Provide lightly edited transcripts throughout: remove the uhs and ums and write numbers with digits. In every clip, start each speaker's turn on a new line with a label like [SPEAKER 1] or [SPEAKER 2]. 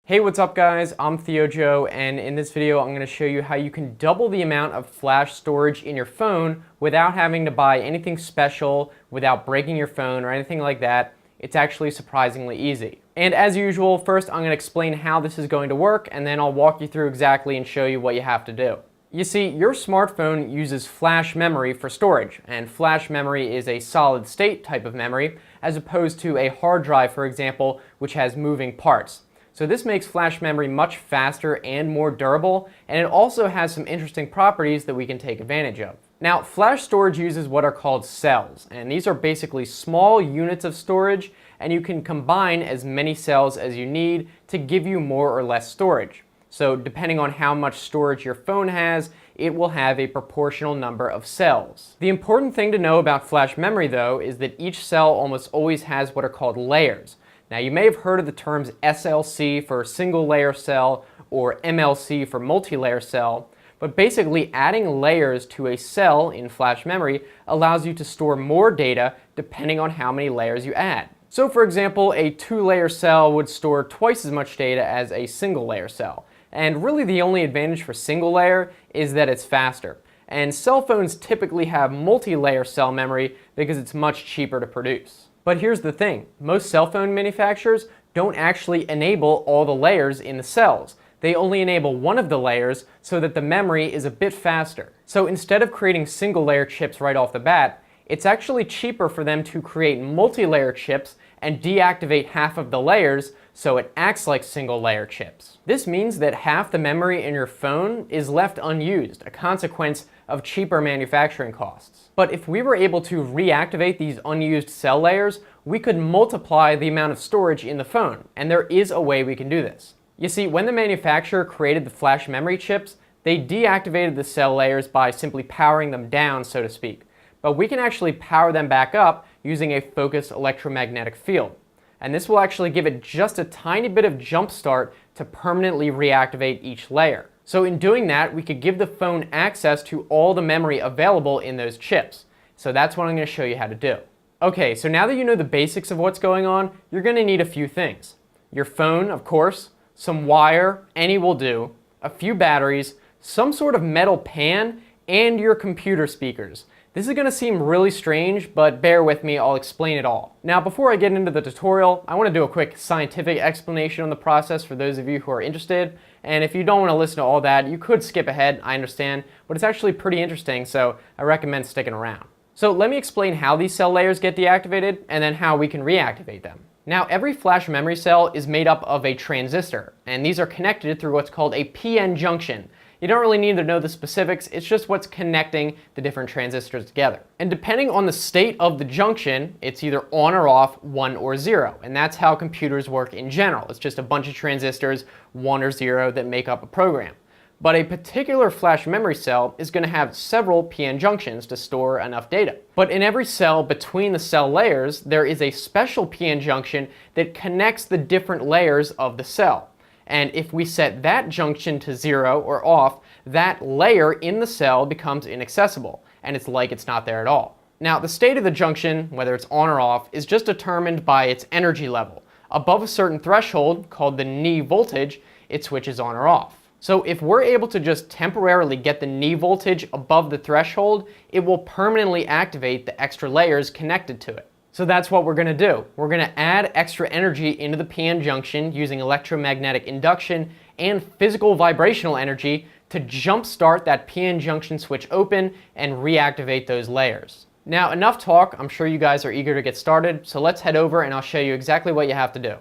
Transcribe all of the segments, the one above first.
[SPEAKER 1] Hey, what's up guys? I'm TheoJoe, and in this video I'm going to show you how you can double the amount of flash storage in your phone without having to buy anything special, without breaking your phone or anything like that. It's actually surprisingly easy. And as usual, first I'm going to explain how this is going to work, and then I'll walk you through exactly and show you what you have to do. You see, your smartphone uses flash memory for storage, and flash memory is a solid state type of memory, as opposed to a hard drive, for example, which has moving parts. So this makes flash memory much faster and more durable, and it also has some interesting properties that we can take advantage of. Now, flash storage uses what are called cells, and these are basically small units of storage, and you can combine as many cells as you need to give you more or less storage. So depending on how much storage your phone has, it will have a proportional number of cells. The important thing to know about flash memory, though, is that each cell almost always has what are called layers. Now, you may have heard of the terms SLC for single layer cell or MLC for multi-layer cell, but basically adding layers to a cell in flash memory allows you to store more data depending on how many layers you add. So for example, a 2-layer cell would store twice as much data as a single layer cell. And really the only advantage for single layer is that it's faster. And cell phones typically have multi-layer cell memory because it's much cheaper to produce. But here's the thing, most cell phone manufacturers don't actually enable all the layers in the cells. They only enable one of the layers so that the memory is a bit faster. So instead of creating single layer chips right off the bat, it's actually cheaper for them to create multi-layer chips and deactivate half of the layers so it acts like single layer chips. This means that half the memory in your phone is left unused, a consequence of cheaper manufacturing costs. But if we were able to reactivate these unused cell layers, we could multiply the amount of storage in the phone, and there is a way we can do this. You see, when the manufacturer created the flash memory chips, they deactivated the cell layers by simply powering them down, so to speak. But we can actually power them back up using a focused electromagnetic field. And this will actually give it just a tiny bit of jump start to permanently reactivate each layer. So in doing that, we could give the phone access to all the memory available in those chips. So that's what I'm going to show you how to do. Okay, so now that you know the basics of what's going on, you're going to need a few things. Your phone, of course, some wire, any will do, a few batteries, some sort of metal pan, and your computer speakers. This is going to seem really strange, but bear with me, I'll explain it all. Now, before I get into the tutorial, I want to do a quick scientific explanation on the process for those of you who are interested. And if you don't want to listen to all that, you could skip ahead, I understand, but it's actually pretty interesting, so I recommend sticking around. So let me explain how these cell layers get deactivated, and then how we can reactivate them. Now, every flash memory cell is made up of a transistor, and these are connected through what's called a PN junction. You don't really need to know the specifics, it's just what's connecting the different transistors together. And depending on the state of the junction, it's either on or off, 1 or 0. And that's how computers work in general. It's just a bunch of transistors, 1 or 0, that make up a program. But a particular flash memory cell is going to have several PN junctions to store enough data. But in every cell between the cell layers, there is a special PN junction that connects the different layers of the cell. And if we set that junction to 0 or off, that layer in the cell becomes inaccessible, and it's like it's not there at all. Now, the state of the junction, whether it's on or off, is just determined by its energy level. Above a certain threshold, called the knee voltage, it switches on or off. So if we're able to just temporarily get the knee voltage above the threshold, it will permanently activate the extra layers connected to it. So that's what we're going to do. We're going to add extra energy into the PN junction using electromagnetic induction and physical vibrational energy to jumpstart that PN junction switch open and reactivate those layers. Now, enough talk. I'm sure you guys are eager to get started, so let's head over and I'll show you exactly what you have to do.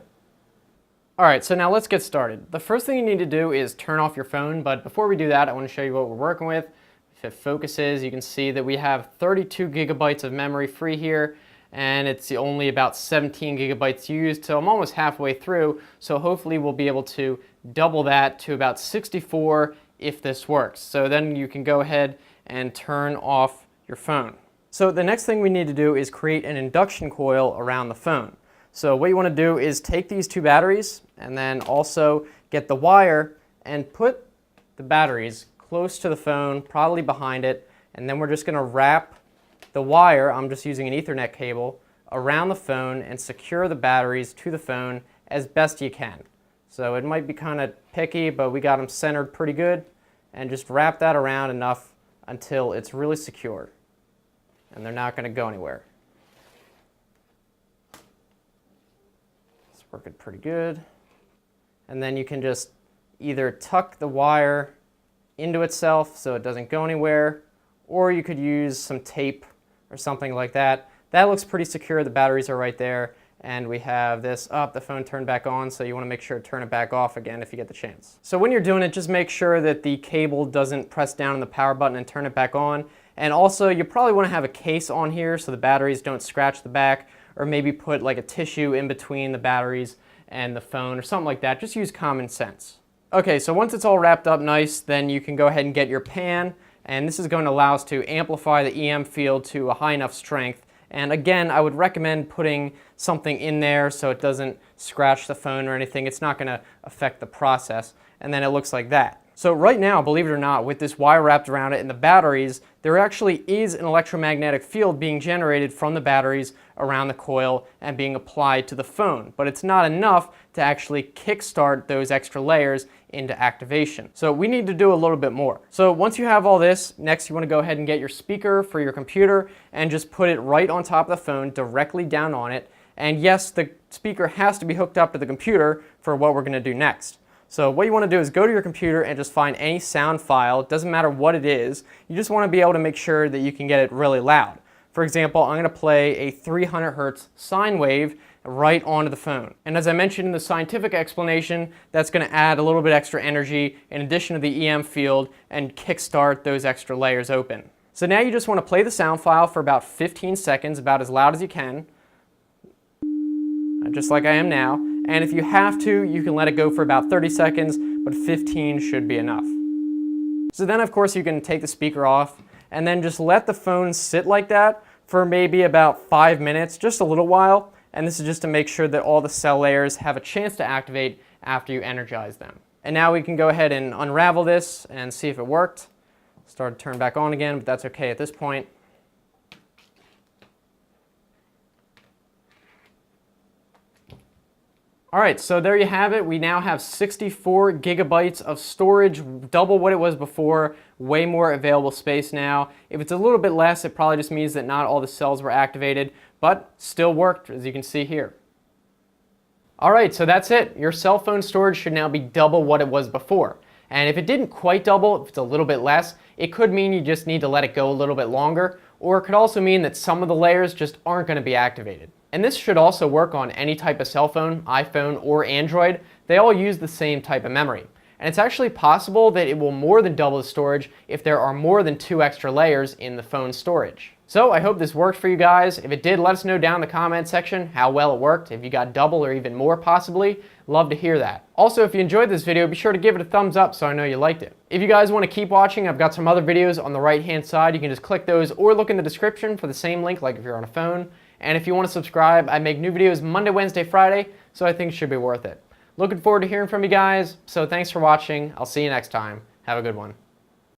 [SPEAKER 1] Alright, so now let's get started. The first thing you need to do is turn off your phone, but before we do that, I want to show you what we're working with. If it focuses, you can see that we have 32 gigabytes of memory free here, and it's only about 17 gigabytes used, so I'm almost halfway through, so hopefully we'll be able to double that to about 64 if this works. So then you can go ahead and turn off your phone. So the next thing we need to do is create an induction coil around the phone. So what you want to do is take these two batteries and then also get the wire and put the batteries close to the phone, probably behind it, and then we're just going to wrap the wire, I'm just using an Ethernet cable, around the phone and secure the batteries to the phone as best you can. So it might be kind of picky, but we got them centered pretty good. And just wrap that around enough until it's really secure. And they're not going to go anywhere. It's working pretty good. And then you can just either tuck the wire into itself so it doesn't go anywhere, or you could use some tape or something like that. That looks pretty secure. The batteries are right there. And we have this up, the phone turned back on, so you want to make sure to turn it back off again if you get the chance. So when you're doing it, just make sure that the cable doesn't press down on the power button and turn it back on. And also, you probably want to have a case on here so the batteries don't scratch the back, or maybe put like a tissue in between the batteries and the phone or something like that. Just use common sense. Okay, so once it's all wrapped up nice, then you can go ahead and get your pan, and this is going to allow us to amplify the EM field to a high enough strength. And again, I would recommend putting something in there so it doesn't scratch the phone or anything. It's not going to affect the process. And then it looks like that. So right now, believe it or not, with this wire wrapped around it and the batteries, there actually is an electromagnetic field being generated from the batteries around the coil and being applied to the phone. But it's not enough to actually kickstart those extra layers into activation. So we need to do a little bit more. So once you have all this, next you want to go ahead and get your speaker for your computer and just put it right on top of the phone, directly down on it. And yes, the speaker has to be hooked up to the computer for what we're going to do next. So what you want to do is go to your computer and just find any sound file. It doesn't matter what it is. You just want to be able to make sure that you can get it really loud. For example, I'm going to play a 300 hertz sine wave right onto the phone. And as I mentioned in the scientific explanation, that's going to add a little bit extra energy in addition to the EM field and kickstart those extra layers open. So now you just want to play the sound file for about 15 seconds, about as loud as you can, just like I am now. And if you have to, you can let it go for about 30 seconds, but 15 should be enough. So then, of course, you can take the speaker off and then just let the phone sit like that for maybe about 5 minutes, just a little while. And this is just to make sure that all the cell layers have a chance to activate after you energize them. And now we can go ahead and unravel this and see if it worked. Start to turn back on again, but that's okay at this point. All right, so there you have it. We now have 64 gigabytes of storage, double what it was before, way more available space now. If it's a little bit less, it probably just means that not all the cells were activated, but still worked, as you can see here. All right, so that's it. Your cell phone storage should now be double what it was before. And if it didn't quite double, if it's a little bit less, it could mean you just need to let it go a little bit longer, or it could also mean that some of the layers just aren't going to be activated. And this should also work on any type of cell phone, iPhone, or Android. They all use the same type of memory. And it's actually possible that it will more than double the storage if there are more than 2 extra layers in the phone storage. So I hope this worked for you guys. If it did, let us know down in the comment section how well it worked. If you got double or even more possibly, love to hear that. Also, if you enjoyed this video, be sure to give it a thumbs up so I know you liked it. If you guys want to keep watching, I've got some other videos on the right hand side. You can just click those or look in the description for the same link like if you're on a phone. And if you want to subscribe, I make new videos Monday, Wednesday, Friday, so I think it should be worth it. Looking forward to hearing from you guys, so thanks for watching. I'll see you next time. Have a good one.